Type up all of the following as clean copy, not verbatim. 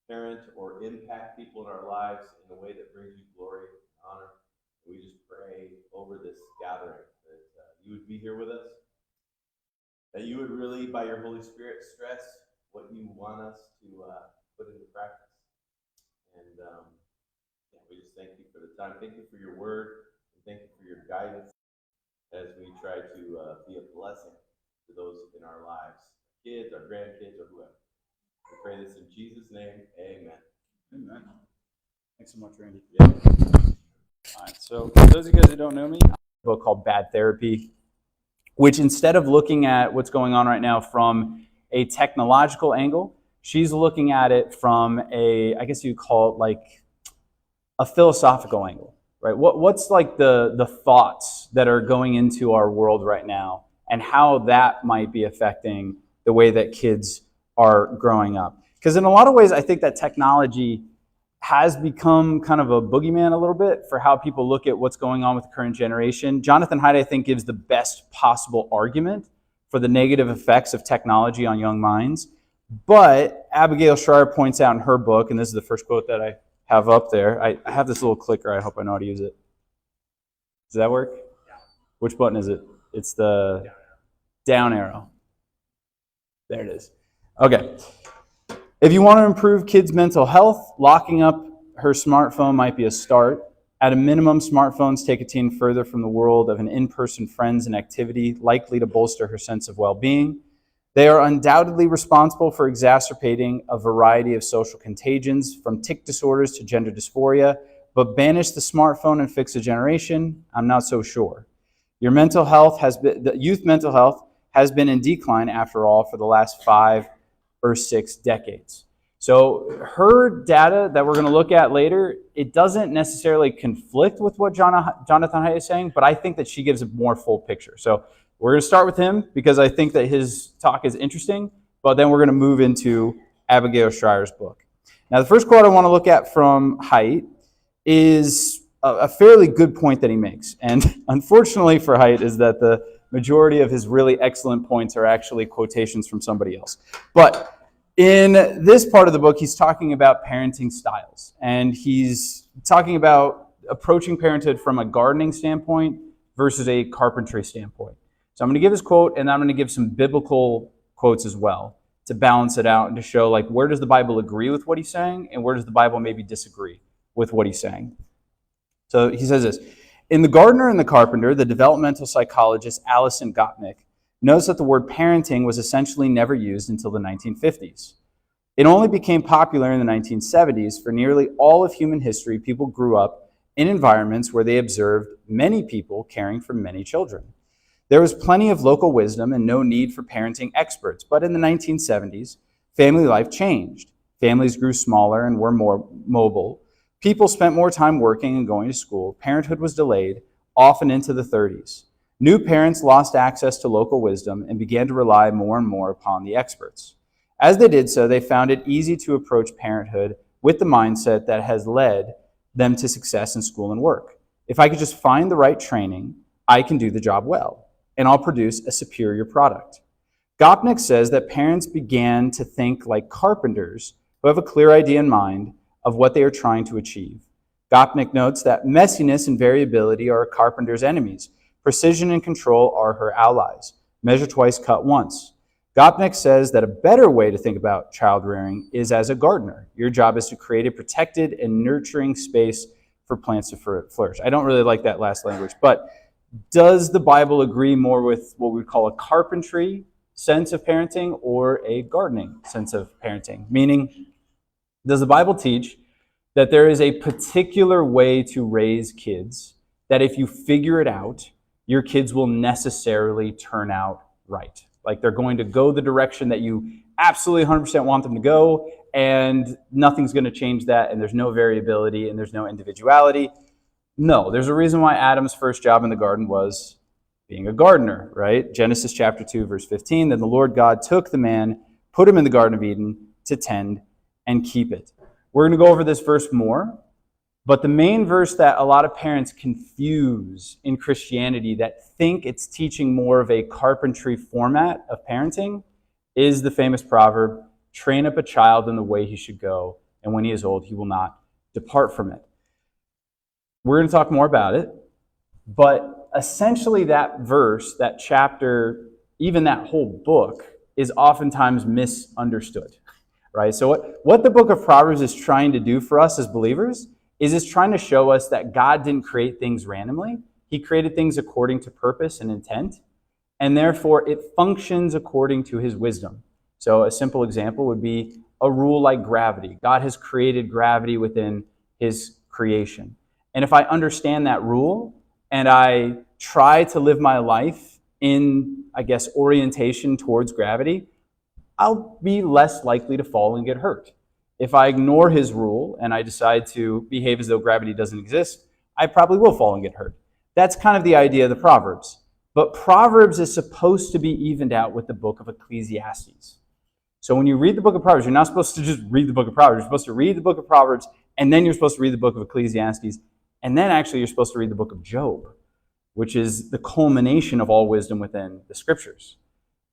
parent or impact people in our lives in a way that brings you glory and honor. We just pray over this gathering that you would be here with us, that you would really, by your Holy Spirit, stress what you want us to put into practice. And yeah, we just thank you for the time. Thank you for your word. And thank you for your guidance as we try to be a blessing to those in our lives, kids, our grandkids, or whoever. We pray this in Jesus' name. Amen. Amen. Thanks so much, Randy. Yeah. All right, so for those of you guys who don't know me, I have a book called Bad Therapy, which instead of looking at what's going on right now from a technological angle, she's looking at it from a, I guess you'd call it like a philosophical angle, right? What's like the thoughts that are going into our world right now and how that might be affecting the way that kids are growing up. Because in a lot of ways, I think that technology has become kind of a boogeyman a little bit for how people look at what's going on with the current generation. Jonathan Haidt, I think, gives the best possible argument for the negative effects of technology on young minds. But Abigail Shrier points out in her book, and this is the first quote that I have up there. I have this little clicker. I hope I know how to use it. Does that work? Yeah. Which button is it? It's the down arrow. There it is. Okay. If you want to improve kids' mental health, locking up her smartphone might be a start. At a minimum, smartphones take a teen further from the world of an in-person friends and activity, likely to bolster her sense of well-being. They are undoubtedly responsible for exacerbating a variety of social contagions, from tic disorders to gender dysphoria, but banish the smartphone and fix a generation? I'm not so sure. Your mental health the youth mental health has been in decline, after all, for the last 5 or 6 decades. So her data that we're going to look at later, it doesn't necessarily conflict with what Jonathan Haidt is saying, but I think that she gives a more full picture. So we're going to start with him because I think that his talk is interesting, but then we're going to move into Abigail Shrier's book. Now, the first quote I want to look at from Haidt is a fairly good point that he makes. And unfortunately for Haidt is that the majority of his really excellent points are actually quotations from somebody else. But in this part of the book, he's talking about parenting styles. And he's talking about approaching parenthood from a gardening standpoint versus a carpentry standpoint. So I'm going to give his quote, and I'm going to give some biblical quotes as well to balance it out and to show, like, where does the Bible agree with what he's saying and where does the Bible maybe disagree with what he's saying. So he says this: in The Gardener and the Carpenter, the developmental psychologist Alison Gopnik notes that the word parenting was essentially never used until the 1950s. It only became popular in the 1970s. For nearly all of human history, people grew up in environments where they observed many people caring for many children. There was plenty of local wisdom and no need for parenting experts. But in the 1970s, family life changed. Families grew smaller and were more mobile. People spent more time working and going to school. Parenthood was delayed, often into the 30s. New parents lost access to local wisdom and began to rely more and more upon the experts. As they did so, they found it easy to approach parenthood with the mindset that has led them to success in school and work. If I could just find the right training, I can do the job well, and I'll produce a superior product. Gopnik says that parents began to think like carpenters who have a clear idea in mind of what they are trying to achieve. Gopnik notes that messiness and variability are a carpenter's enemies. Precision and control are her allies. Measure twice, cut once. Gopnik says that a better way to think about child rearing is as a gardener. Your job is to create a protected and nurturing space for plants to flourish. I don't really like that last language, but does the Bible agree more with what we would call a carpentry sense of parenting or a gardening sense of parenting? Meaning, does the Bible teach that there is a particular way to raise kids that if you figure it out, your kids will necessarily turn out right? Like, they're going to go the direction that you absolutely 100% want them to go, and nothing's going to change that, and there's no variability, and there's no individuality. No, there's a reason why Adam's first job in the garden was being a gardener, right? Genesis chapter 2, verse 15, then the Lord God took the man, put him in the Garden of Eden to tend and keep it. We're going to go over this verse more, but the main verse that a lot of parents confuse in Christianity that think it's teaching more of a carpentry format of parenting is the famous proverb, train up a child in the way he should go, and when he is old, he will not depart from it. We're going to talk more about it, but essentially that verse, that chapter, even that whole book is oftentimes misunderstood, right? So what the book of Proverbs is trying to do for us as believers is it's trying to show us that God didn't create things randomly. He created things according to purpose and intent, and therefore it functions according to his wisdom. So a simple example would be a rule like gravity. God has created gravity within his creation. And if I understand that rule and I try to live my life in, I guess, orientation towards gravity, I'll be less likely to fall and get hurt. If I ignore his rule and I decide to behave as though gravity doesn't exist, I probably will fall and get hurt. That's kind of the idea of the Proverbs. But Proverbs is supposed to be evened out with the book of Ecclesiastes. So when you read the book of Proverbs, you're not supposed to just read the book of Proverbs. You're supposed to read the book of Proverbs, and then you're supposed to read the book of Ecclesiastes, and then actually you're supposed to read the book of Job, which is the culmination of all wisdom within the scriptures.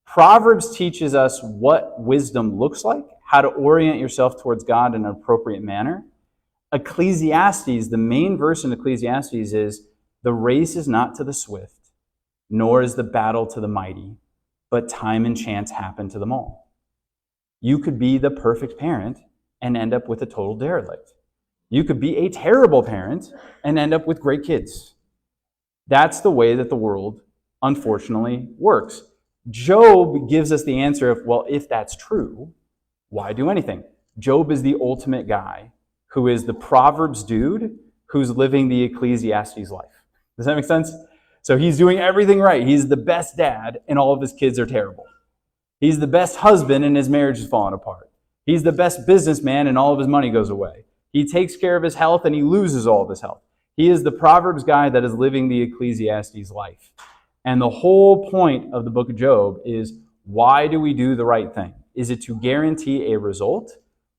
Proverbs teaches us what wisdom looks like, how to orient yourself towards God in an appropriate manner. Ecclesiastes, the main verse in Ecclesiastes is, "The race is not to the swift, nor is the battle to the mighty, but time and chance happen to them all." You could be the perfect parent and end up with a total derelict. You could be a terrible parent and end up with great kids. That's the way that the world, unfortunately, works. Job gives us the answer of, well, if that's true, why do anything? Job is the ultimate guy who is the Proverbs dude who's living the Ecclesiastes life. Does that make sense? So he's doing everything right. He's the best dad and all of his kids are terrible. He's the best husband and his marriage is falling apart. He's the best businessman and all of his money goes away. He takes care of his health and he loses all of his health. He is the Proverbs guy that is living the Ecclesiastes life. And the whole point of the book of Job is, why do we do the right thing? Is it to guarantee a result,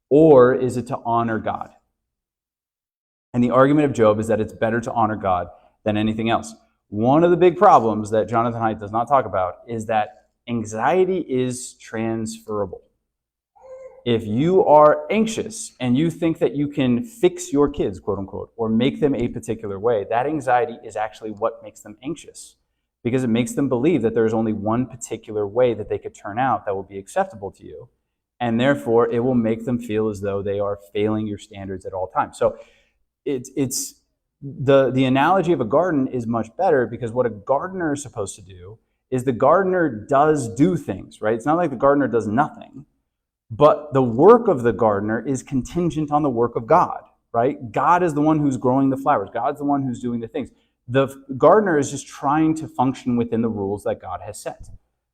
or is it to honor God? And the argument of Job is that it's better to honor God than anything else. One of the big problems that Jonathan Haidt does not talk about is that anxiety is transferable. If you are anxious and you think that you can fix your kids, quote unquote, or make them a particular way, that anxiety is actually what makes them anxious, because it makes them believe that there's only one particular way that they could turn out that will be acceptable to you. And therefore, it will make them feel as though they are failing your standards at all times. So it's the analogy of a garden is much better, because what a gardener is supposed to do is the gardener does do things, right? It's not like the gardener does nothing, but the work of the gardener is contingent on the work of God, right? God is the one who's growing the flowers. God's the one who's doing the things. The gardener is just trying to function within the rules that God has set,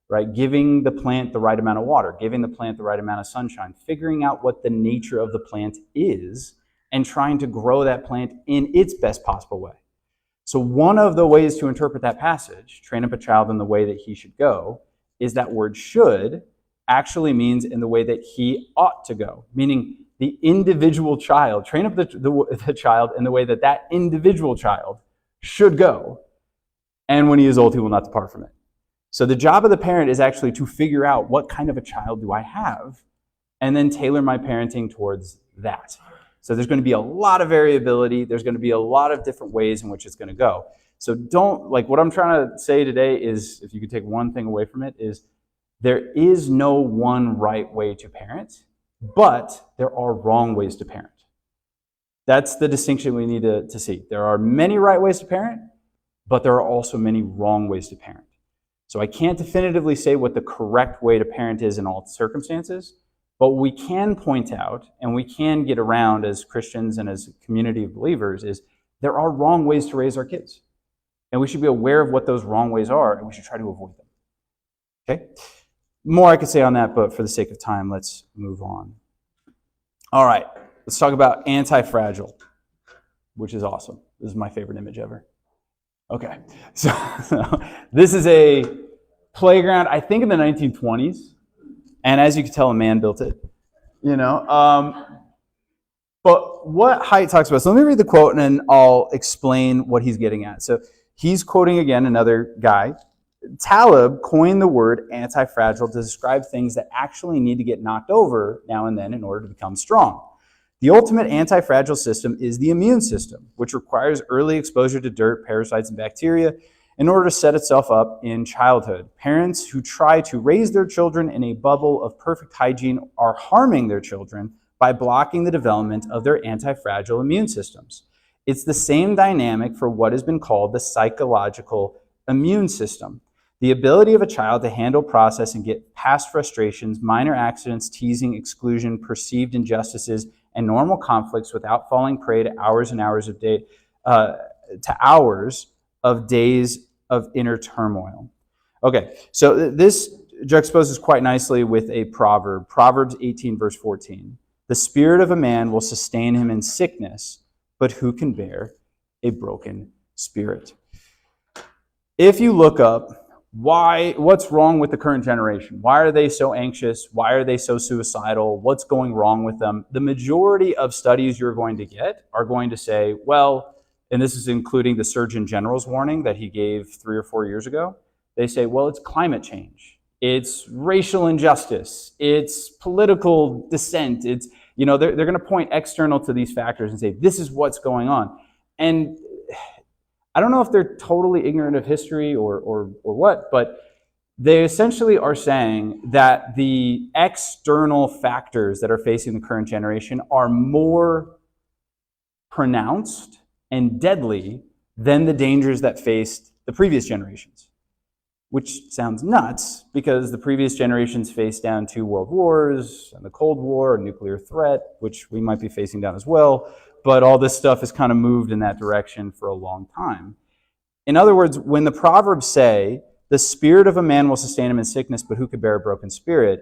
right? Giving the plant the right amount of water, giving the plant the right amount of sunshine, figuring out what the nature of the plant is, and trying to grow that plant in its best possible way. So one of the ways to interpret that passage, train up a child in the way that he should go, is that word should actually means in the way that he ought to go, meaning the individual child, train up the child in the way that that individual child should go. And when he is old, he will not depart from it. So the job of the parent is actually to figure out, what kind of a child do I have, and then tailor my parenting towards that. So there's going to be a lot of variability. There's going to be a lot of different ways in which it's going to go. So what I'm trying to say today is, if you could take one thing away from it, is there is no one right way to parent, but there are wrong ways to parent. That's the distinction we need to see. There are many right ways to parent, but there are also many wrong ways to parent. So I can't definitively say what the correct way to parent is in all circumstances, but we can point out, and we can get around as Christians and as a community of believers, is there are wrong ways to raise our kids. And we should be aware of what those wrong ways are, and we should try to avoid them. Okay? More I could say on that, but for the sake of time, let's move on. All right, let's talk about anti-fragile, which is awesome. This is my favorite image ever. Okay, so this is a playground, I think in the 1920s. And as you can tell, a man built it, But what Haidt talks about, so let me read the quote and then I'll explain what he's getting at. So he's quoting again another guy. Taleb coined the word anti-fragile to describe things that actually need to get knocked over now and then in order to become strong. The ultimate anti-fragile system is the immune system, which requires early exposure to dirt, parasites, and bacteria in order to set itself up in childhood. Parents who try to raise their children in a bubble of perfect hygiene are harming their children by blocking the development of their anti-fragile immune systems. It's the same dynamic for what has been called the psychological immune system. The ability of a child to handle, process, and get past frustrations, minor accidents, teasing, exclusion, perceived injustices, and normal conflicts without falling prey to hours and hours of days of inner turmoil. Okay, so this juxtaposes quite nicely with a proverb, Proverbs 18, verse 14. The spirit of a man will sustain him in sickness, but who can bear a broken spirit? If you look up what's wrong with the current generation? Why are they so anxious? Why are they so suicidal? What's going wrong with them? The majority of studies you're going to get are going to say, well, and this is including the Surgeon General's warning that he gave 3 or 4 years ago. They say, well, it's climate change. It's racial injustice. It's political dissent. It's, they're going to point external to these factors and say, this is what's going on. And I don't know if they're totally ignorant of history or what, but they essentially are saying that the external factors that are facing the current generation are more pronounced and deadly than the dangers that faced the previous generations, which sounds nuts because the previous generations faced down 2 world wars and the Cold War, a nuclear threat, which we might be facing down as well. But all this stuff has kind of moved in that direction for a long time. In other words, when the Proverbs say, the spirit of a man will sustain him in sickness, but who could bear a broken spirit?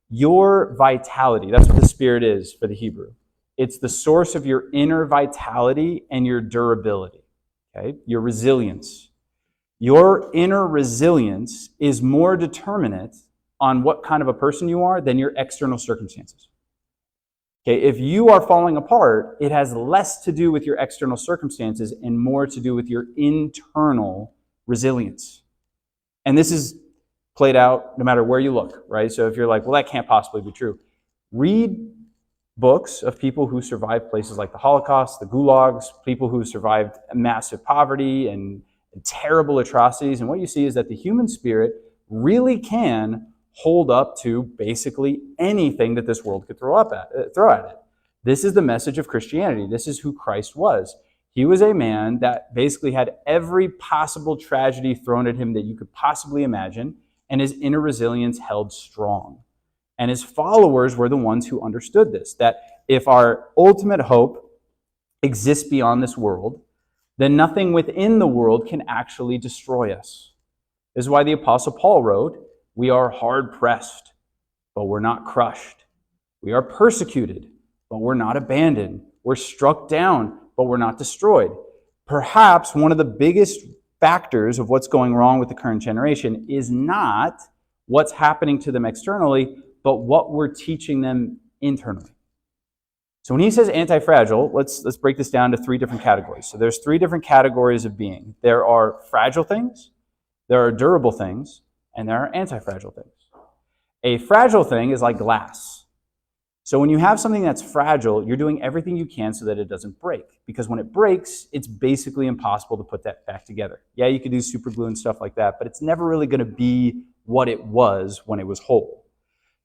Your vitality, that's what the spirit is for the Hebrew. It's the source of your inner vitality and your durability, okay? Your resilience. Your inner resilience is more determinate on what kind of a person you are than your external circumstances. Okay, if you are falling apart, it has less to do with your external circumstances and more to do with your internal resilience. And this is played out no matter where you look, right? So if you're like, well, that can't possibly be true. Read books of people who survived places like the Holocaust, the gulags, people who survived massive poverty and terrible atrocities. And what you see is that the human spirit really can hold up to basically anything that this world could throw at it. This is the message of Christianity. This is who Christ was. He was a man that basically had every possible tragedy thrown at him that you could possibly imagine, and his inner resilience held strong. And his followers were the ones who understood this, that if our ultimate hope exists beyond this world, then nothing within the world can actually destroy us. This is why the Apostle Paul wrote, we are hard pressed, but we're not crushed. We are persecuted, but we're not abandoned. We're struck down, but we're not destroyed. Perhaps one of the biggest factors of what's going wrong with the current generation is not what's happening to them externally, but what we're teaching them internally. So when he says anti-fragile, let's break this down to 3 different categories. So there's 3 different categories of being. There are fragile things, there are durable things, and there are anti-fragile things. A fragile thing is like glass. So when you have something that's fragile, you're doing everything you can so that it doesn't break. Because when it breaks, it's basically impossible to put that back together. Yeah, you could do super glue and stuff like that, but it's never really going to be what it was when it was whole.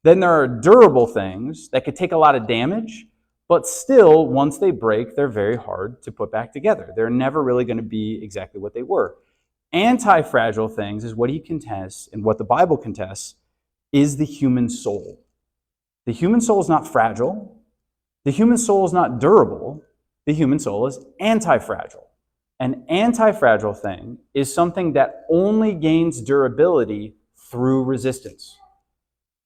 Then there are durable things that could take a lot of damage, but still, once they break, they're very hard to put back together. They're never really going to be exactly what they were. Anti-fragile things is what he contests, and what the Bible contests, is the human soul. The human soul is not fragile. The human soul is not durable. The human soul is anti-fragile. An anti-fragile thing is something that only gains durability through resistance,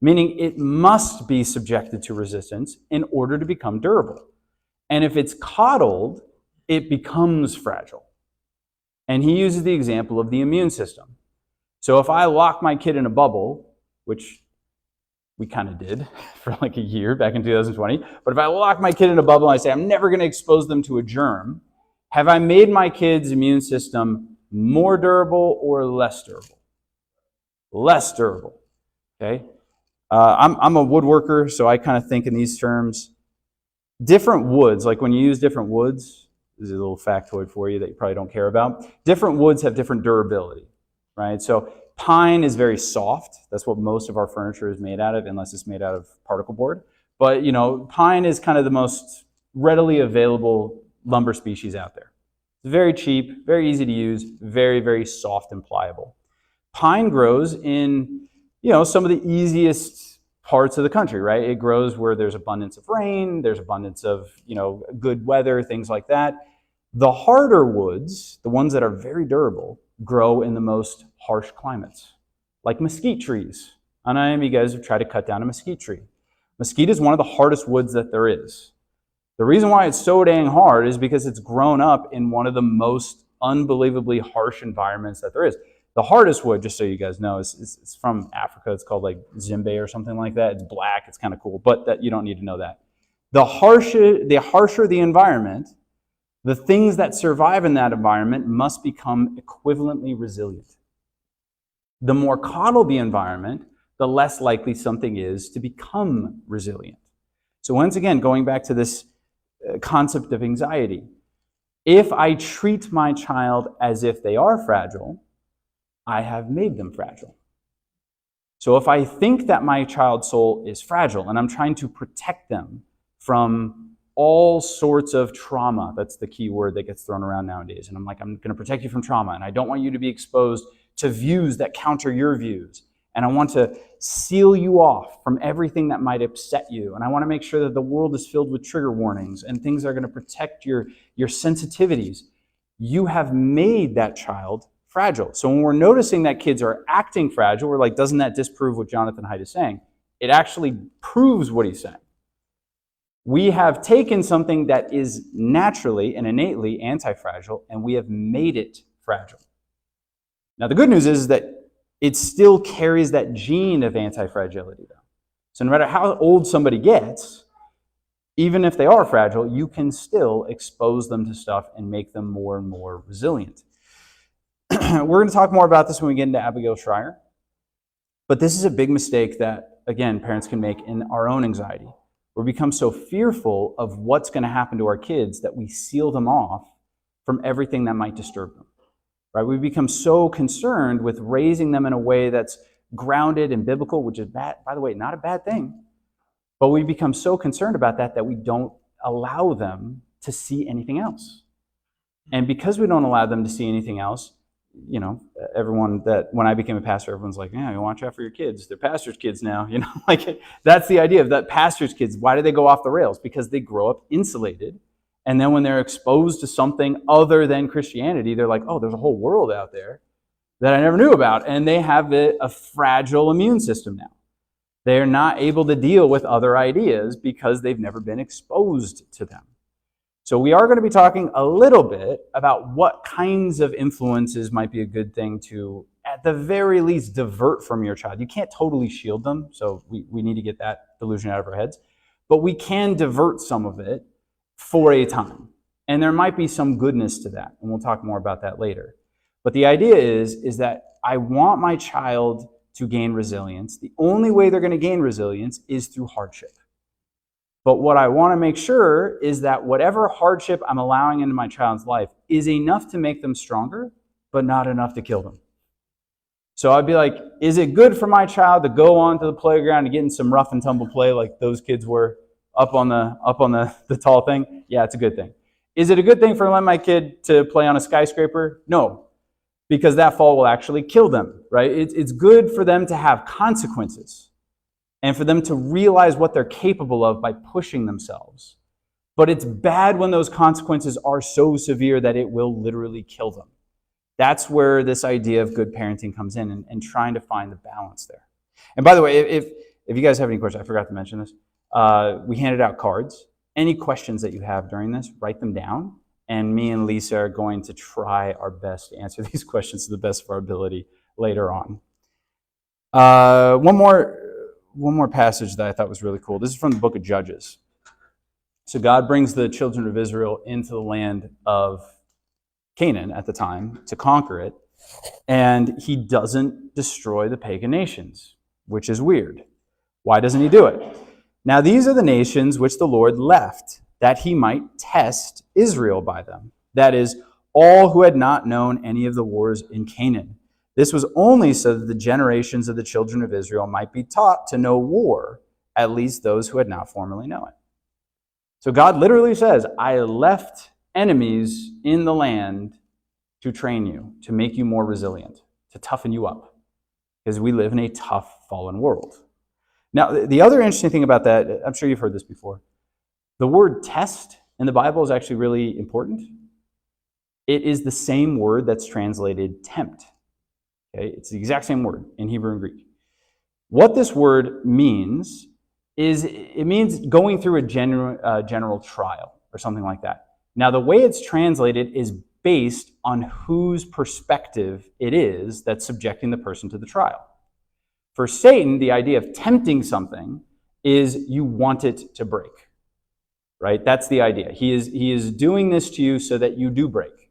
meaning it must be subjected to resistance in order to become durable. And if it's coddled, it becomes fragile. And he uses the example of the immune system. So if I lock my kid in a bubble, which we kind of did for like a year back in 2020, but if I lock my kid in a bubble and I say, I'm never going to expose them to a germ, have I made my kid's immune system more durable or less durable? Less durable, okay? I'm a woodworker, so I kind of think in these terms. different woods, like when you use different woods, this is a little factoid for you that you probably don't care about. Different woods have different durability, right? So pine is very soft. That's what most of our furniture is made out of, unless it's made out of particle board. But, pine is kind of the most readily available lumber species out there. It's very cheap, very easy to use, very, very soft and pliable. Pine grows in, some of the easiest parts of the country, right? It grows where there's abundance of rain, there's abundance of, good weather, things like that. The harder woods, the ones that are very durable, grow in the most harsh climates, like mesquite trees. I know you guys have tried to cut down a mesquite tree. Mesquite is one of the hardest woods that there is. The reason why it's so dang hard is because it's grown up in one of the most unbelievably harsh environments that there is. The hardest wood, just so you guys know, is from Africa. It's called like Zimbe or something like that. It's black. It's kind of cool, but you don't need to know that. The harsher the environment, the things that survive in that environment must become equivalently resilient. The more coddled the environment, the less likely something is to become resilient. So once again, going back to this concept of anxiety, if I treat my child as if they are fragile, I have made them fragile. So if I think that my child's soul is fragile and I'm trying to protect them from all sorts of trauma, that's the key word that gets thrown around nowadays, and I'm going to protect you from trauma, and I don't want you to be exposed to views that counter your views, and I want to seal you off from everything that might upset you, and I want to make sure that the world is filled with trigger warnings and things that are going to protect your sensitivities, you have made that child fragile. So when we're noticing that kids are acting fragile, we're like, doesn't that disprove what Jonathan Haidt is saying? It actually proves what he's saying. We have taken something that is naturally and innately anti-fragile, and we have made it fragile. Now, the good news is that it still carries that gene of anti-fragility, though. So no matter how old somebody gets, even if they are fragile, you can still expose them to stuff and make them more and more resilient. We're going to talk more about this when we get into Abigail Schreier. But this is a big mistake that, again, parents can make in our own anxiety. We become so fearful of what's going to happen to our kids that we seal them off from everything that might disturb them. Right? We become so concerned with raising them in a way that's grounded and biblical, which is, bad, by the way, not a bad thing. But we become so concerned about that we don't allow them to see anything else. And because we don't allow them to see anything else, everyone that when I became a pastor, everyone's like, yeah, you watch out for your kids. They're pastors' kids now, that's the idea of that pastors' kids. Why do they go off the rails? Because they grow up insulated. And then when they're exposed to something other than Christianity, they're like, oh, there's a whole world out there that I never knew about. And they have a fragile immune system now. They're not able to deal with other ideas because they've never been exposed to them. So we are going to be talking a little bit about what kinds of influences might be a good thing to, at the very least, divert from your child. You can't totally shield them, so we need to get that delusion out of our heads. But we can divert some of it for a time. And there might be some goodness to that, and we'll talk more about that later. But the idea is that I want my child to gain resilience. The only way they're going to gain resilience is through hardship. But what I want to make sure is that whatever hardship I'm allowing into my child's life is enough to make them stronger, but not enough to kill them. So I'd be like, is it good for my child to go onto the playground and get in some rough and tumble play like those kids were up on the tall thing? Yeah, it's a good thing. Is it a good thing for my kid to play on a skyscraper? No, because that fall will actually kill them, right? It's good for them to have consequences and for them to realize what they're capable of by pushing themselves. But it's bad when those consequences are so severe that it will literally kill them. That's where this idea of good parenting comes in and trying to find the balance there. And by the way, if you guys have any questions, I forgot to mention this, we handed out cards. Any questions that you have during this, write them down. And me and Lisa are going to try our best to answer these questions to the best of our ability later on. One more passage that I thought was really cool. This is from the book of Judges. So God brings the children of Israel into the land of Canaan at the time to conquer it, and he doesn't destroy the pagan nations, which is weird. Why doesn't he do it? Now these are the nations which the Lord left that he might test Israel by them. That is, all who had not known any of the wars in Canaan. This was only so that the generations of the children of Israel might be taught to know war, at least those who had not formerly known it. So God literally says, I left enemies in the land to train you, to make you more resilient, to toughen you up, because we live in a tough, fallen world. Now, the other interesting thing about that, I'm sure you've heard this before, the word test in the Bible is actually really important. It is the same word that's translated tempt. Okay? It's the exact same word in Hebrew and Greek. What this word means is it means going through a general trial or something like that. Now, the way it's translated is based on whose perspective it is that's subjecting the person to the trial. For Satan, the idea of tempting something is you want it to break, right? That's the idea. He is doing this to you so that you do break.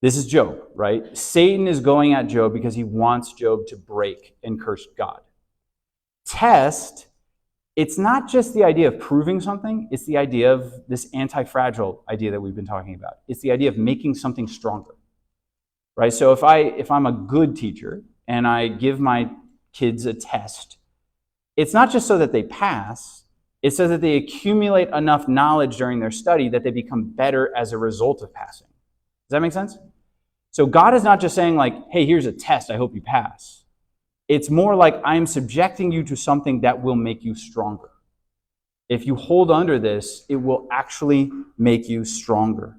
This is Job, right? Satan is going at Job because he wants Job to break and curse God. Test, it's not just the idea of proving something, it's the idea of this anti-fragile idea that we've been talking about. It's the idea of making something stronger, right? So if I'm a good teacher and I give my kids a test, it's not just so that they pass, it's so that they accumulate enough knowledge during their study that they become better as a result of passing. Does that make sense? So God is not just saying like, hey, here's a test, I hope you pass. It's more like I'm subjecting you to something that will make you stronger. If you hold under this, it will actually make you stronger.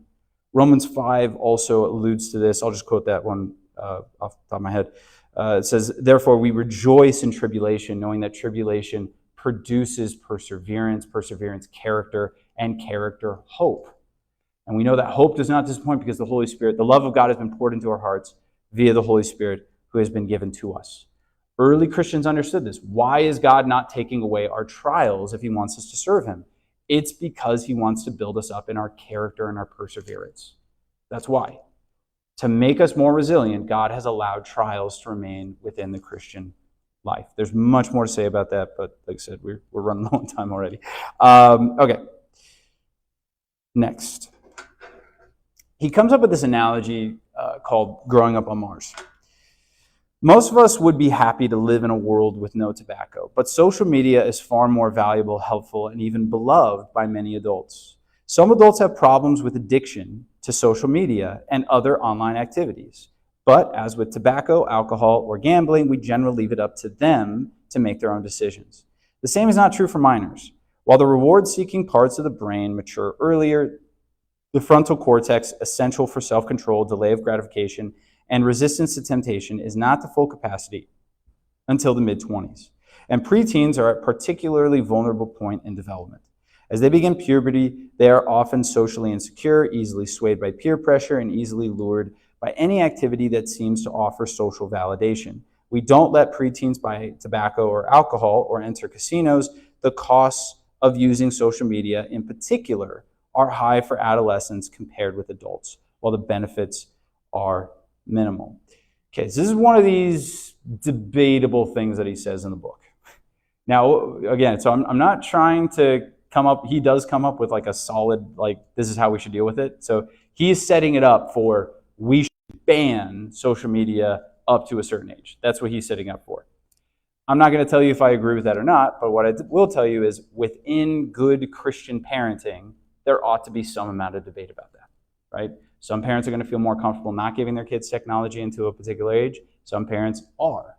Romans 5 also alludes to this. I'll just quote that one off the top of my head. It says, therefore we rejoice in tribulation, knowing that tribulation produces perseverance, perseverance character, and character hope. And we know that hope does not disappoint because the Holy Spirit, the love of God has been poured into our hearts via the Holy Spirit who has been given to us. Early Christians understood this. Why is God not taking away our trials if he wants us to serve him? It's because he wants to build us up in our character and our perseverance. That's why. To make us more resilient, God has allowed trials to remain within the Christian life. There's much more to say about that, but like I said, we're running low on time already. Okay. Next. He comes up with this analogy called growing up on Mars. Most of us would be happy to live in a world with no tobacco, but social media is far more valuable, helpful, and even beloved by many adults. Some adults have problems with addiction to social media and other online activities. But as with tobacco, alcohol, or gambling, we generally leave it up to them to make their own decisions. The same is not true for minors. While the reward-seeking parts of the brain mature earlier, the frontal cortex, essential for self-control, delay of gratification, and resistance to temptation, is not to full capacity until the mid-20s. And preteens are at a particularly vulnerable point in development. As they begin puberty, they are often socially insecure, easily swayed by peer pressure, and easily lured by any activity that seems to offer social validation. We don't let preteens buy tobacco or alcohol or enter casinos. The costs of using social media in particular are high for adolescents compared with adults, while the benefits are minimal. Okay, so this is one of these debatable things that he says in the book. Now, again, so I'm not trying to come up, he does come up with like a solid, like, this is how we should deal with it. So he's setting it up for, we should ban social media up to a certain age. That's what he's setting up for. I'm not going to tell you if I agree with that or not, but what I will tell you is within good Christian parenting, there ought to be some amount of debate about that, right? Some parents are going to feel more comfortable not giving their kids technology until a particular age. Some parents are.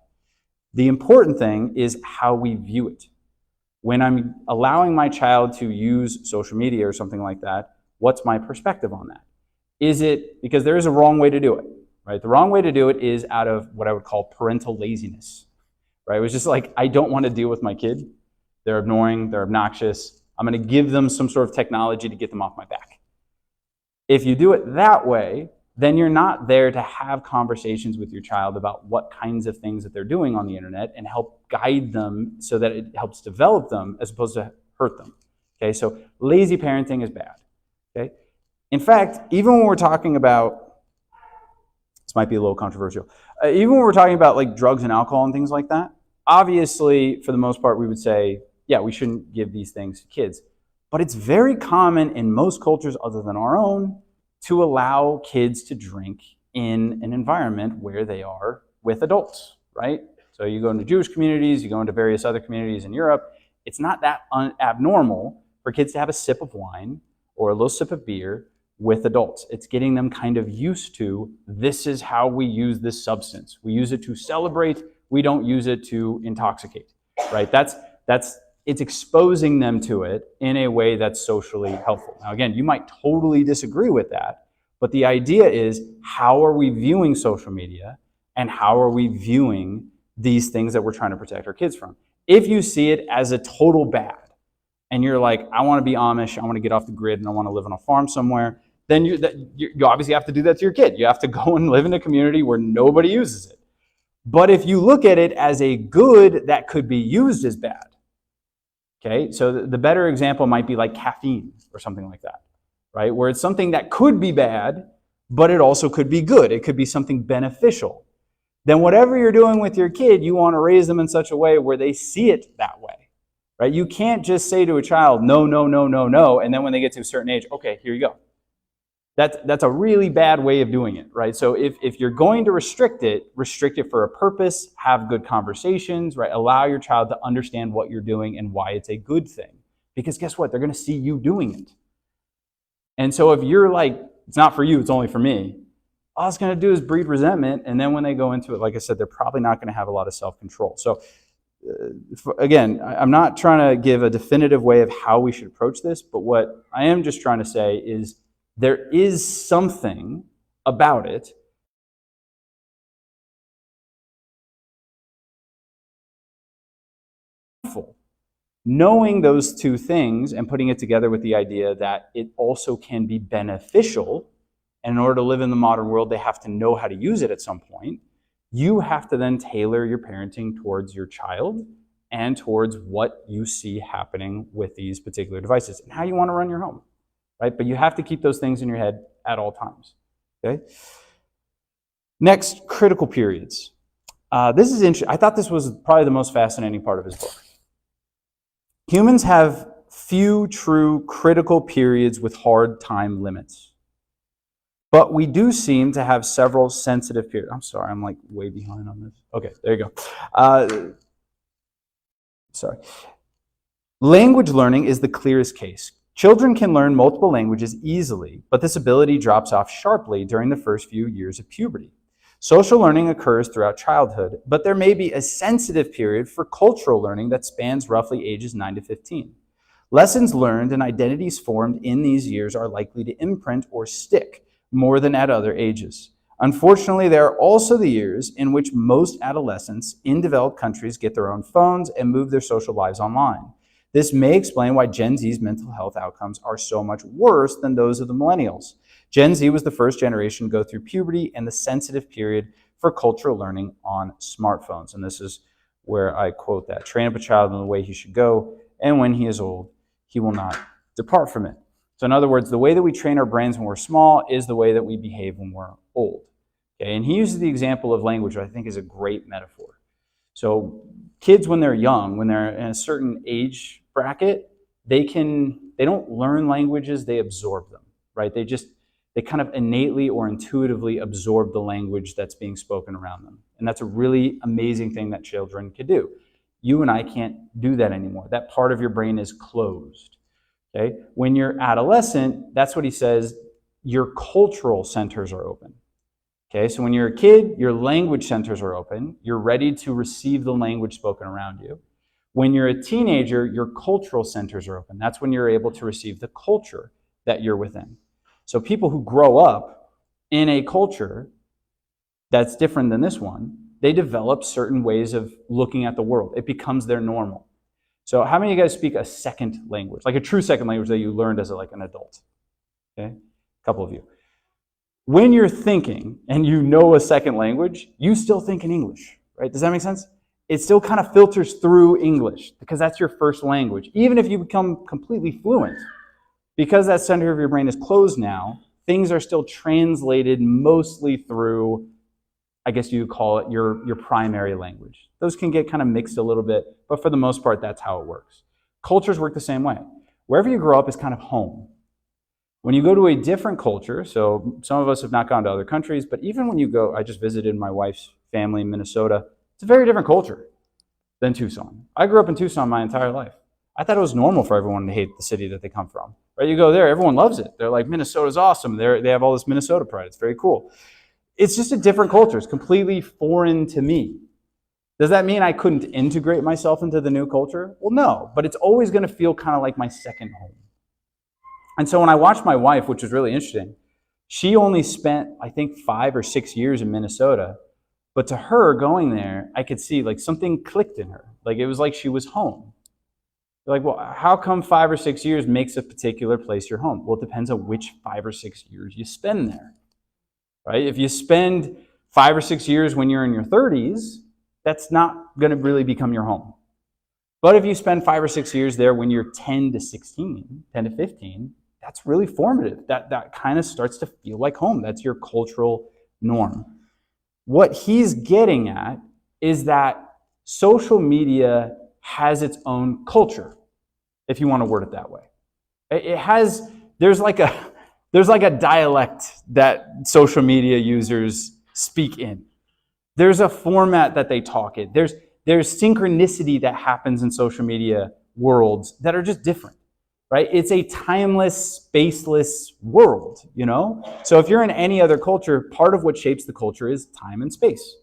The important thing is how we view it. When I'm allowing my child to use social media or something like that, what's my perspective on that? Is it, because there is a wrong way to do it, right? The wrong way to do it is out of what I would call parental laziness, right? It was just like, I don't want to deal with my kid. They're annoying, they're obnoxious. I'm going to give them some sort of technology to get them off my back. If you do it that way, then you're not there to have conversations with your child about what kinds of things that they're doing on the internet and help guide them so that it helps develop them as opposed to hurt them. Okay, so lazy parenting is bad. Okay, in fact, even when we're talking about, this might be a little controversial, even when we're talking about like drugs and alcohol and things like that, obviously, for the most part, we would say, yeah, we shouldn't give these things to kids. But it's very common in most cultures other than our own to allow kids to drink in an environment where they are with adults, right? So you go into Jewish communities, you go into various other communities in Europe, it's not that abnormal for kids to have a sip of wine or a little sip of beer with adults. It's getting them kind of used to, this is how we use this substance. We use it to celebrate, we don't use it to intoxicate, right? It's exposing them to it in a way that's socially helpful. Now, again, you might totally disagree with that, but the idea is, how are we viewing social media and how are we viewing these things that we're trying to protect our kids from? If you see it as a total bad, and you're like, I want to be Amish, I want to get off the grid, and I want to live on a farm somewhere, then you obviously have to do that to your kid. You have to go and live in a community where nobody uses it. But if you look at it as a good that could be used as bad, okay, so the better example might be like caffeine or something like that, right? Where it's something that could be bad, but it also could be good. It could be something beneficial. Then whatever you're doing with your kid, you want to raise them in such a way where they see it that way, right? You can't just say to a child, no, no, no, no, no, and then when they get to a certain age, okay, here you go. That's a really bad way of doing it, right? So if you're going to restrict it for a purpose, have good conversations, right? Allow your child to understand what you're doing and why it's a good thing. Because guess what? They're going to see you doing it. And so if you're like, it's not for you, it's only for me, all it's going to do is breed resentment. And then when they go into it, like I said, they're probably not going to have a lot of self-control. So again, I'm not trying to give a definitive way of how we should approach this, but what I am just trying to say is, there is something about it knowing those two things and putting it together with the idea that it also can be beneficial. And in order to live in the modern world, they have to know how to use it at some point. You have to then tailor your parenting towards your child and towards what you see happening with these particular devices and how you want to run your home. Right? But you have to keep those things in your head at all times. Okay. Next, critical periods. This is interesting. I thought this was probably the most fascinating part of his book. Humans have few true critical periods with hard time limits. But we do seem to have several sensitive periods. I'm sorry, I'm like way behind on this. Okay, there you go. Sorry. Language learning is the clearest case. Children can learn multiple languages easily, but this ability drops off sharply during the first few years of puberty. Social learning occurs throughout childhood, but there may be a sensitive period for cultural learning that spans roughly ages 9 to 15. Lessons learned and identities formed in these years are likely to imprint or stick more than at other ages. Unfortunately, there are also the years in which most adolescents in developed countries get their own phones and move their social lives online. This may explain why Gen Z's mental health outcomes are so much worse than those of the millennials. Gen Z was the first generation to go through puberty and the sensitive period for cultural learning on smartphones. And this is where I quote that, train up a child in the way he should go, and when he is old, he will not depart from it. So in other words, the way that we train our brains when we're small is the way that we behave when we're old. Okay? And he uses the example of language, which I think is a great metaphor. So kids, when they're young, when they're in a certain age bracket, they don't learn languages, they absorb them, right? They kind of innately or intuitively absorb the language that's being spoken around them. And that's a really amazing thing that children can do. You and I can't do that anymore. That part of your brain is closed. Okay? When you're adolescent, that's what he says, your cultural centers are open. Okay, so when you're a kid, your language centers are open. You're ready to receive the language spoken around you. When you're a teenager, your cultural centers are open. That's when you're able to receive the culture that you're within. So people who grow up in a culture that's different than this one, they develop certain ways of looking at the world. It becomes their normal. So how many of you guys speak a second language, like a true second language that you learned as an adult? Okay, a couple of you. When you're thinking and you know a second language, you still think in English, right? Does that make sense? It still kind of filters through English because that's your first language. Even if you become completely fluent, because that center of your brain is closed now, things are still translated mostly through, I guess you would call it your primary language. Those can get kind of mixed a little bit, but for the most part, that's how it works. Cultures work the same way. Wherever you grow up is kind of home. When you go to a different culture, so some of us have not gone to other countries, but even when you go, I just visited my wife's family in Minnesota. It's a very different culture than Tucson. I grew up in Tucson my entire life. I thought it was normal for everyone to hate the city that they come from. Right? You go there, everyone loves it. They're like, Minnesota's awesome. They have all this Minnesota pride. It's very cool. It's just a different culture. It's completely foreign to me. Does that mean I couldn't integrate myself into the new culture? Well, no, but it's always going to feel kind of like my second home. And so when I watched my wife, which was really interesting, she only spent, I think, 5 or 6 years in Minnesota. But to her, going there, I could see like something clicked in her. Like it was like she was home. Like, well, how come 5 or 6 years makes a particular place your home? Well, it depends on which 5 or 6 years you spend there, right? If you spend 5 or 6 years when you're in your 30s, that's not going to really become your home. But if you spend 5 or 6 years there when you're 10 to 16, 10 to 15, that's really formative. That kind of starts to feel like home. That's your cultural norm. What he's getting at is that social media has its own culture, if you want to word it that way. There's like a dialect that social media users speak in. There's a format that they talk in. There's synchronicity that happens in social media worlds that are just different, right? It's a timeless, spaceless world, So if you're in any other culture, part of what shapes the culture is time and space.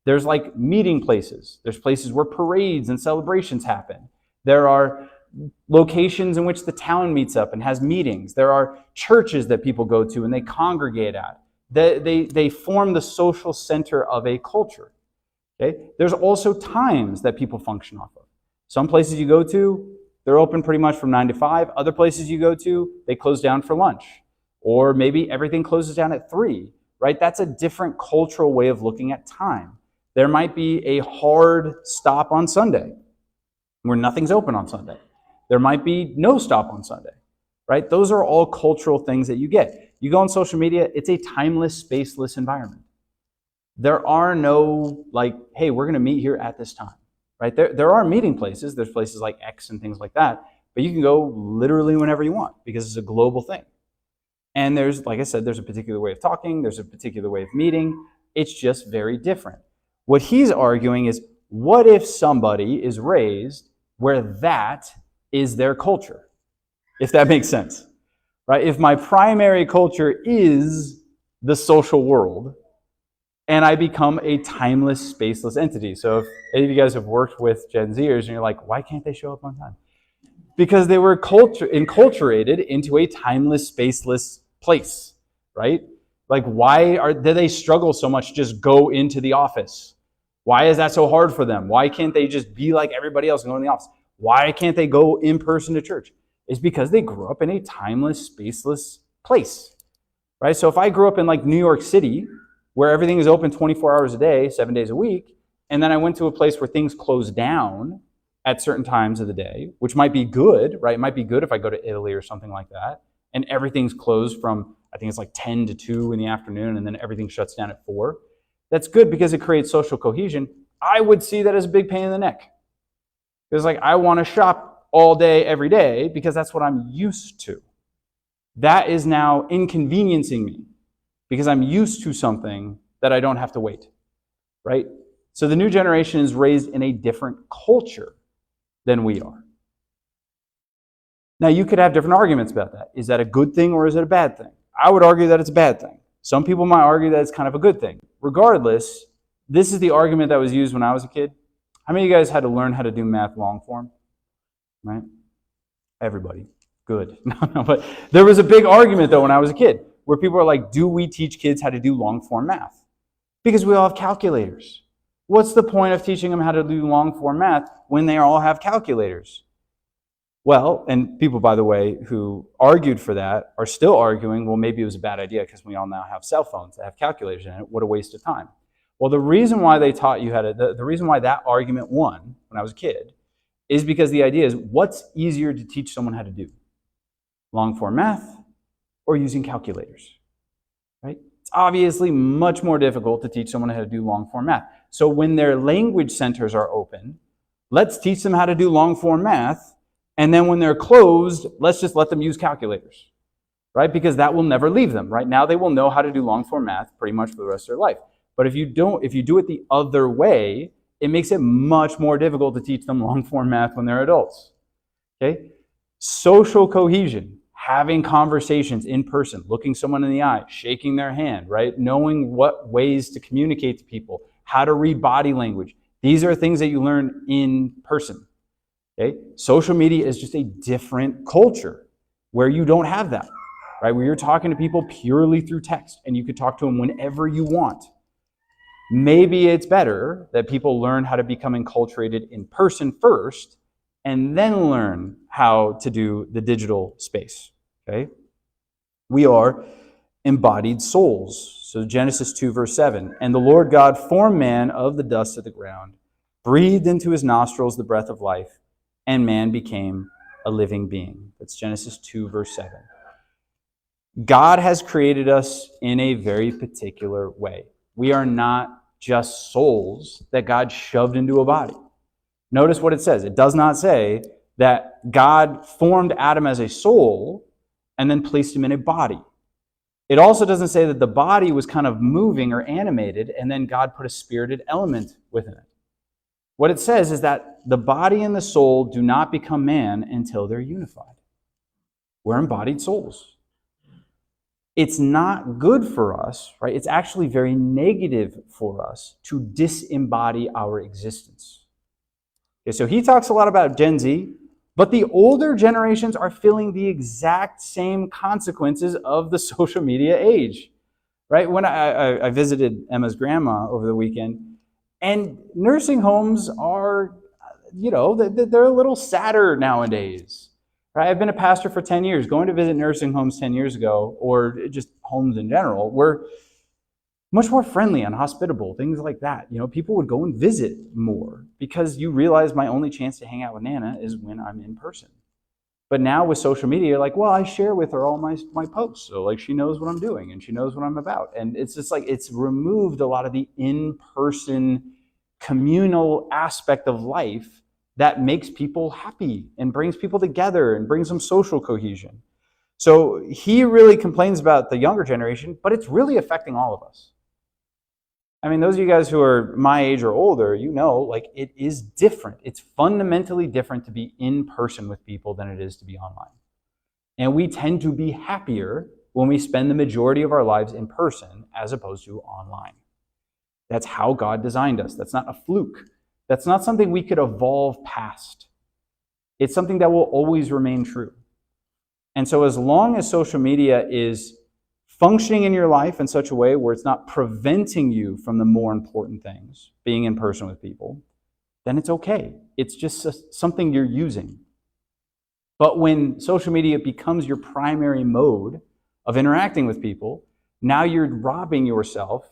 There's like meeting places. There's places where parades and celebrations happen. There are locations in which the town meets up and has meetings. There are churches that people go to and they congregate at. They form the social center of a culture. Okay? There's also times that people function off of. Some places you go to, they're open pretty much from 9 to 5. Other places you go to, they close down for lunch. Or maybe everything closes down at 3, right? That's a different cultural way of looking at time. There might be a hard stop on Sunday where nothing's open on Sunday. There might be no stop on Sunday, right? Those are all cultural things that you get. You go on social media, it's a timeless, spaceless environment. There are no like, hey, we're going to meet here at this time, right? There are meeting places. There's places like X and things like that, but you can go literally whenever you want because it's a global thing. And there's, like I said, there's a particular way of talking. There's a particular way of meeting. It's just very different. What he's arguing is, what if somebody is raised where that is their culture? If that makes sense, right? If my primary culture is the social world and I become a timeless, spaceless entity. So if any of you guys have worked with Gen Zers and you're like, why can't they show up on time? Because they were enculturated into a timeless, spaceless place, right? Like, do they struggle so much to just go into the office? Why is that so hard for them? Why can't they just be like everybody else and go in the office? Why can't they go in person to church? It's because they grew up in a timeless, spaceless place, right? So if I grew up in like New York City, where everything is open 24 hours a day, 7 days a week, and then I went to a place where things close down at certain times of the day, which might be good, right? It might be good if I go to Italy or something like that, and everything's closed from, I think it's like 10 to 2 in the afternoon, and then everything shuts down at 4. That's good because it creates social cohesion. I would see that as a big pain in the neck. Because like I want to shop all day, every day, because that's what I'm used to. That is now inconveniencing me because I'm used to something that I don't have to wait, right? So the new generation is raised in a different culture than we are. Now you could have different arguments about that. Is that a good thing or is it a bad thing? I would argue that it's a bad thing. Some people might argue that it's kind of a good thing. Regardless, this is the argument that was used when I was a kid. How many of you guys had to learn how to do math long form? Right? Everybody. Good. No, but there was a big argument though when I was a kid where people are like, do we teach kids how to do long form math? Because we all have calculators. What's the point of teaching them how to do long form math when they all have calculators? Well, and people, by the way, who argued for that are still arguing, well, maybe it was a bad idea because we all now have cell phones that have calculators in it. What a waste of time. Well, the reason why they taught you how to, the reason why that argument won when I was a kid is because the idea is, what's easier to teach someone how to do? Long form math or using calculators, right? It's obviously much more difficult to teach someone how to do long form math. So when their language centers are open, let's teach them how to do long form math And then when they're closed, let's just let them use calculators, right? Because that will never leave them, right? Now they will know how to do long form math pretty much for the rest of their life. But if you do it the other way, it makes it much more difficult to teach them long form math when they're adults. Okay? Social cohesion, having conversations in person, looking someone in the eye, shaking their hand, right? Knowing what ways to communicate to people, how to read body language. These are things that you learn in person. Okay? Social media is just a different culture where you don't have that, right? Where you're talking to people purely through text and you could talk to them whenever you want. Maybe it's better that people learn how to become enculturated in person first and then learn how to do the digital space, okay? We are embodied souls. So Genesis 2, verse 7, and the Lord God formed man of the dust of the ground, breathed into his nostrils the breath of life, and man became a living being. That's Genesis 2, verse 7. God has created us in a very particular way. We are not just souls that God shoved into a body. Notice what it says. It does not say that God formed Adam as a soul and then placed him in a body. It also doesn't say that the body was kind of moving or animated and then God put a spirited element within it. What it says is that the body and the soul do not become man until they're unified. We're embodied souls. It's not good for us, right? It's actually very negative for us to disembody our existence. Okay, so he talks a lot about Gen Z, but the older generations are feeling the exact same consequences of the social media age, right? When I visited Emma's grandma over the weekend, and nursing homes are, they're a little sadder nowadays. Right? I've been a pastor for 10 years. Going to visit nursing homes 10 years ago, or just homes in general, were much more friendly and hospitable, things like that. People would go and visit more because you realize my only chance to hang out with Nana is when I'm in person. But now with social media, you're like, well, I share with her all my posts. So like she knows what I'm doing and she knows what I'm about. And it's just like it's removed a lot of the in-person communal aspect of life that makes people happy and brings people together and brings them social cohesion. So he really complains about the younger generation, but it's really affecting all of us. I mean, those of you guys who are my age or older, like it is different. It's fundamentally different to be in person with people than it is to be online. And we tend to be happier when we spend the majority of our lives in person as opposed to online. That's how God designed us. That's not a fluke. That's not something we could evolve past. It's something that will always remain true. And so as long as social media is functioning in your life in such a way where it's not preventing you from the more important things, being in person with people, then it's okay. It's just something you're using. But when social media becomes your primary mode of interacting with people, now you're robbing yourself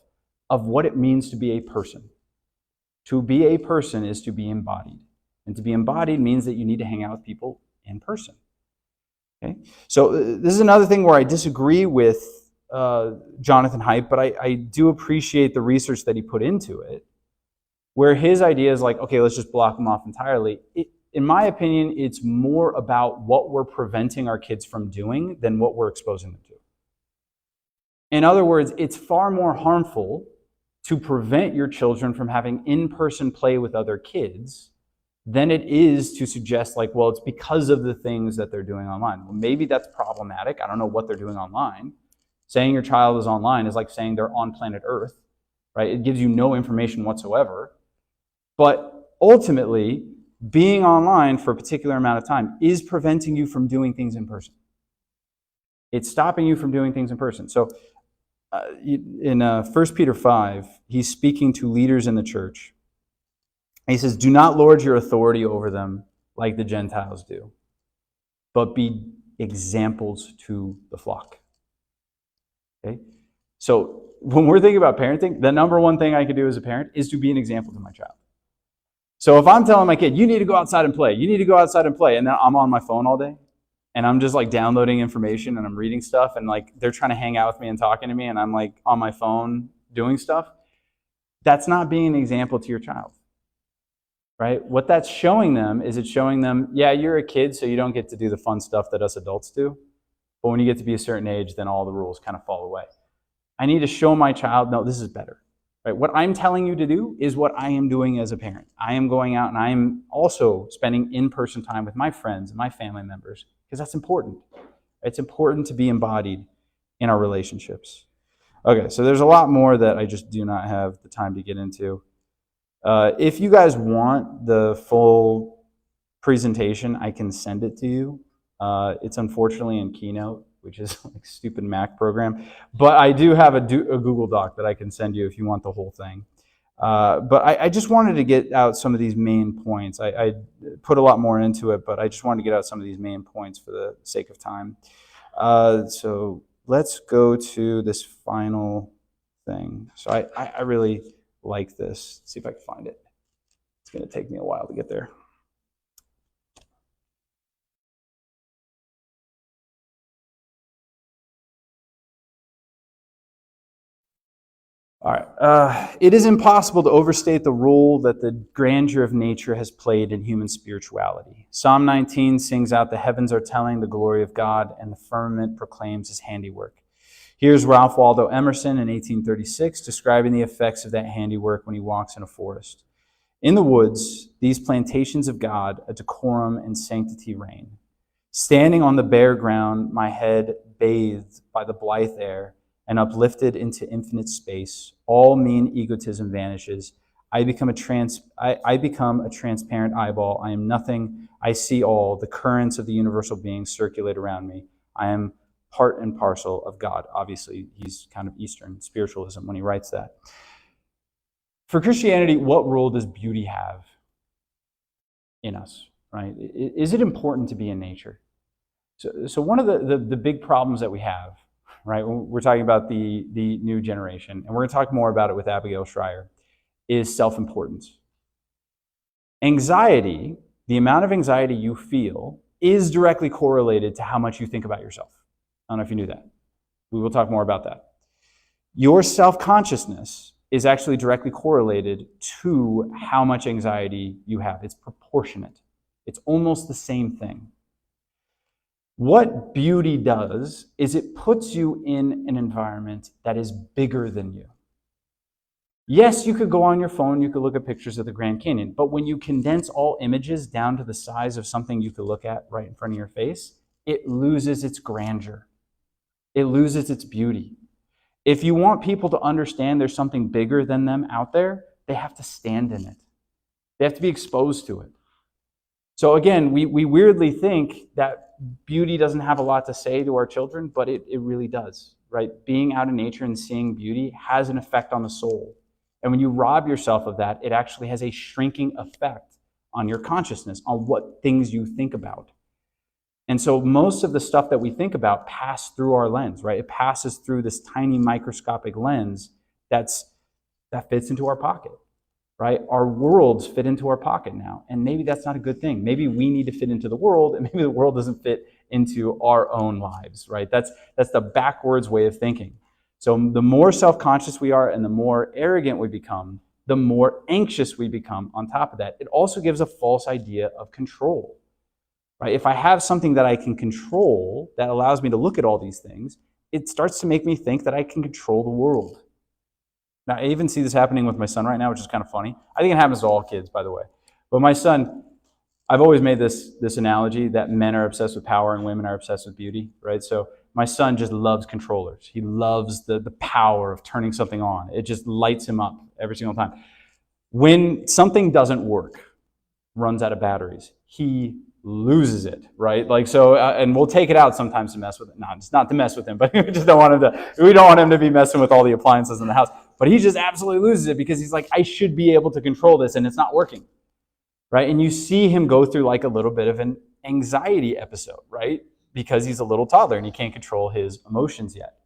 of what it means to be a person. To be a person is to be embodied. And to be embodied means that you need to hang out with people in person. Okay? So this is another thing where I disagree with Jonathan Haidt, but I do appreciate the research that he put into it, where his idea is like, okay, let's just block them off entirely. In my opinion, it's more about what we're preventing our kids from doing than what we're exposing them to. In other words, it's far more harmful to prevent your children from having in-person play with other kids than it is to suggest like, well, it's because of the things that they're doing online. Well, maybe that's problematic. I don't know what they're doing online. Saying your child is online is like saying they're on planet Earth, right? It gives you no information whatsoever. But ultimately, being online for a particular amount of time is preventing you from doing things in person. It's stopping you from doing things in person. So in 1 Peter 5, he's speaking to leaders in the church. He says, do not lord your authority over them like the Gentiles do, but be examples to the flock. Okay? So when we're thinking about parenting, the number one thing I can do as a parent is to be an example to my child. So if I'm telling my kid, you need to go outside and play, and then I'm on my phone all day, and I'm just like downloading information and I'm reading stuff, and like they're trying to hang out with me and talking to me, and I'm like on my phone doing stuff, that's not being an example to your child. right? What that's showing them is it's showing them, yeah, you're a kid, so you don't get to do the fun stuff that us adults do. But when you get to be a certain age, then all the rules kind of fall away. I need to show my child, no, this is better. Right? What I'm telling you to do is what I am doing as a parent. I am going out and I am also spending in-person time with my friends and my family members because that's important. It's important to be embodied in our relationships. Okay, so there's a lot more that I just do not have the time to get into. If you guys want the full presentation, I can send it to you. It's unfortunately in Keynote, which is like a stupid Mac program. But I do have a Google Doc that I can send you if you want the whole thing. But I just wanted to get out some of these main points. I put a lot more into it, but I just wanted to get out some of these main points for the sake of time. So let's go to this final thing. So I really like this. Let's see if I can find it. It's going to take me a while to get there. All right. It is impossible to overstate the role that the grandeur of nature has played in human spirituality. Psalm 19 sings out, "The heavens are telling the glory of God, and the firmament proclaims his handiwork." Here's Ralph Waldo Emerson in 1836 describing the effects of that handiwork when he walks in a forest. "In the woods, these plantations of God, a decorum and sanctity reign. Standing on the bare ground, my head bathed by the blithe air, and uplifted into infinite space, all mean egotism vanishes. I become a transparent eyeball. I am nothing. I see all. The currents of the universal being circulate around me. I am part and parcel of God." Obviously, he's kind of Eastern spiritualism when he writes that. For Christianity, what role does beauty have in us, right? Is it important to be in nature? So one of the big problems that we have, right, we're talking about the new generation, and we're going to talk more about it with Abigail Schreier, is self-importance. Anxiety, the amount of anxiety you feel, is directly correlated to how much you think about yourself. I don't know if you knew that. We will talk more about that. Your self-consciousness is actually directly correlated to how much anxiety you have. It's proportionate. It's almost the same thing. What beauty does is it puts you in an environment that is bigger than you. Yes, you could go on your phone, you could look at pictures of the Grand Canyon, but when you condense all images down to the size of something you could look at right in front of your face, it loses its grandeur. It loses its beauty. If you want people to understand there's something bigger than them out there, they have to stand in it. They have to be exposed to it. So again, we weirdly think that beauty doesn't have a lot to say to our children, but it really does, right? Being out in nature and seeing beauty has an effect on the soul. And when you rob yourself of that, it actually has a shrinking effect on your consciousness, on what things you think about. And so most of the stuff that we think about pass through our lens, right? It passes through this tiny microscopic lens that fits into our pocket. Right? Our worlds fit into our pocket now. And maybe that's not a good thing. Maybe we need to fit into the world, and maybe the world doesn't fit into our own lives, right? That's the backwards way of thinking. So the more self-conscious we are and the more arrogant we become, the more anxious we become on top of that. It also gives a false idea of control, right? If I have something that I can control that allows me to look at all these things, it starts to make me think that I can control the world. Now, I even see this happening with my son right now, which is kind of funny. I think it happens to all kids, by the way. But my son, I've always made this analogy that men are obsessed with power and women are obsessed with beauty, right? So my son just loves controllers. He loves the power of turning something on. It just lights him up every single time. When something doesn't work, runs out of batteries, he loses it, right? Like so, and we'll take it out sometimes to mess with it. No, it's not to mess with him, but we just don't want him to. We don't want him to be messing with all the appliances in the house. But he just absolutely loses it because he's like, I should be able to control this, and it's not working, right? And you see him go through like a little bit of an anxiety episode, right? Because he's a little toddler and he can't control his emotions yet.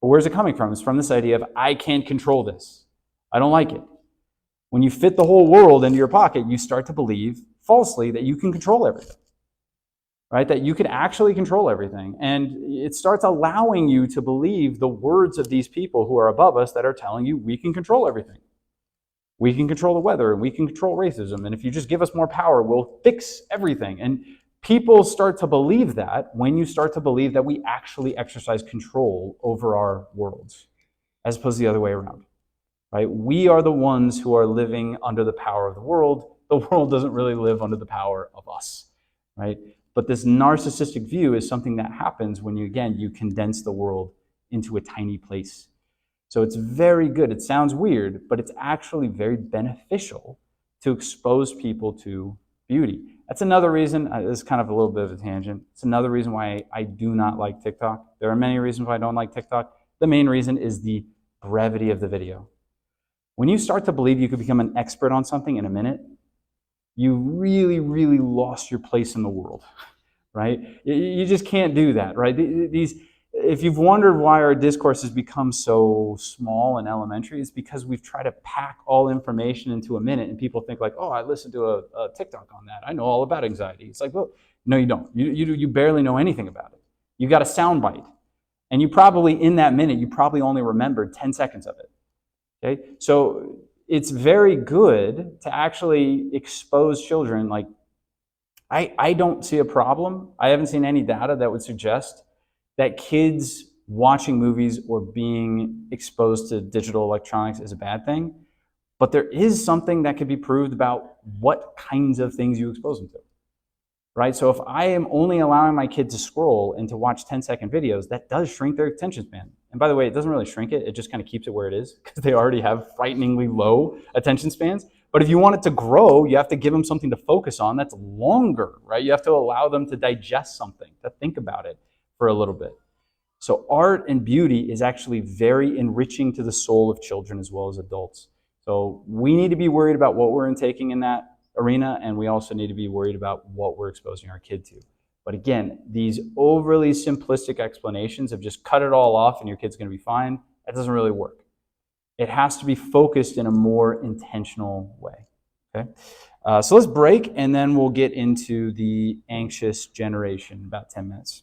But where's it coming from? It's from this idea of I can't control this. I don't like it. When you fit the whole world into your pocket, you start to believe falsely that you can control everything, right? That you can actually control everything. And it starts allowing you to believe the words of these people who are above us that are telling you we can control everything. We can control the weather, and we can control racism, and if you just give us more power, we'll fix everything. And people start to believe that when you start to believe that we actually exercise control over our worlds, as opposed to the other way around, right? We are the ones who are living under the power of the world. The world doesn't really live under the power of us, right? But this narcissistic view is something that happens when you condense the world into a tiny place. So it's very good. It sounds weird, but it's actually very beneficial to expose people to beauty. That's another reason, this is kind of a little bit of a tangent. It's another reason why I do not like TikTok. There are many reasons why I don't like TikTok. The main reason is the brevity of the video. When you start to believe you could become an expert on something in a minute, you really, really lost your place in the world, right? You just can't do that, right? If you've wondered why our discourse has become so small and elementary, it's because we've tried to pack all information into a minute, and people think like, oh, I listened to a TikTok on that. I know all about anxiety. It's like, well, no, you don't. You barely know anything about it. You got a soundbite, and you probably, in that minute, you probably only remembered 10 seconds of it, okay? So it's very good to actually expose children. Like, I don't see a problem. I haven't seen any data that would suggest that kids watching movies or being exposed to digital electronics is a bad thing. But there is something that could be proved about what kinds of things you expose them to, right? So if I am only allowing my kid to scroll and to watch 10-second videos, that does shrink their attention span. And by the way, it doesn't really shrink it. It just kind of keeps it where it is because they already have frighteningly low attention spans. But if you want it to grow, you have to give them something to focus on that's longer, right? You have to allow them to digest something, to think about it for a little bit. So art and beauty is actually very enriching to the soul of children as well as adults. So we need to be worried about what we're intaking in that arena, and we also need to be worried about what we're exposing our kid to. But again, these overly simplistic explanations of just cut it all off and your kid's going to be fine, that doesn't really work. It has to be focused in a more intentional way. Okay? So let's break, and then we'll get into the anxious generation in about 10 minutes.